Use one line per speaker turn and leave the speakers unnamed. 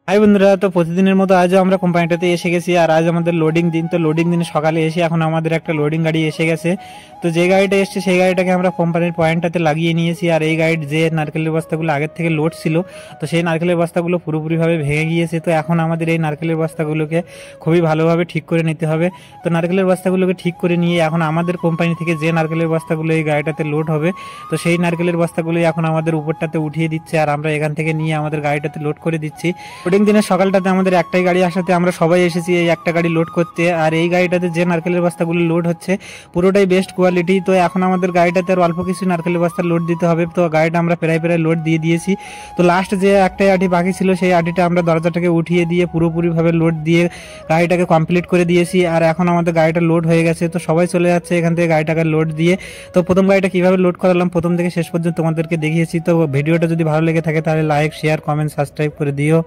High বন্ধুরা, তো প্রতিদিনের মতো আজও আমরা কোম্পানিটাতে এসে গেছি। আর আজ আমাদের লোডিং দিন। তো লোডিং দিনে সকালে এসে এখন আমাদের একটা লোডিং গাড়ি এসে গেছে। তো যে গাড়িটা এসছে সেই গাড়িটাকে আমরা কোম্পানির পয়েন্টটাতে লাগিয়ে নিয়েছি। আর এই গাড়ির যে নারকেলের বস্তাগুলো আগের থেকে লোড ছিল, তো সেই নারকেলের বস্তাগুলো পুরোপুরিভাবে ভেঙে গিয়েছে। তো এখন আমাদের এই নারকেলের বস্তাগুলোকে খুবই ভালোভাবে ঠিক করে নিতে হবে। তো নারকেলের বস্তাগুলোকে ঠিক করে নিয়ে এখন আমাদের কোম্পানি থেকে যে নারকেলের বস্তাগুলো এই গাড়িটাতে লোড হবে, তো সেই নারকেলের বস্তাগুলোই এখন আমাদের উপরটাতে উঠিয়ে দিচ্ছে। আর আমরা এখান থেকে নিয়ে আমাদের গাড়িটাতে লোড করে দিচ্ছি। লোডিং দিনের সকালটাতে আমাদের একটাই গাড়ি আসাতে আমরা সবাই এসেছি এই একটা গাড়ি লোড করতে। আর এই গাড়িটাতে যে নারকেলের বস্তাগুলো লোড হচ্ছে পুরোটাই বেস্ট কোয়ালিটি। তো এখন আমাদের গাড়িটাতে আর অল্প কিছু নারকেলের বস্তা লোড দিতে হবে। তো গাড়িটা আমরা প্রায় লোড দিয়ে দিয়েছি। তো লাস্ট যে একটাই আটি বাকি ছিল সেই আটিটা আমরা দরজাটাকে উঠিয়ে দিয়ে পুরোপুরিভাবে লোড দিয়ে গাড়িটাকে কমপ্লিট করে দিয়েছি। আর এখন আমাদের গাড়িটা লোড হয়ে গেছে। তো সবাই চলে যাচ্ছে এখান থেকে গাড়িটাকে লোড দিয়ে। তো প্রথম গাড়িটা কিভাবে লোড করালাম প্রথম থেকে শেষ পর্যন্ত তোমাদেরকে দেখিয়েছি। তো ভিডিওটা যদি ভালো লেগে থাকে তাহলে লাইক, শেয়ার, কমেন্ট, সাবস্ক্রাইব করে দিও।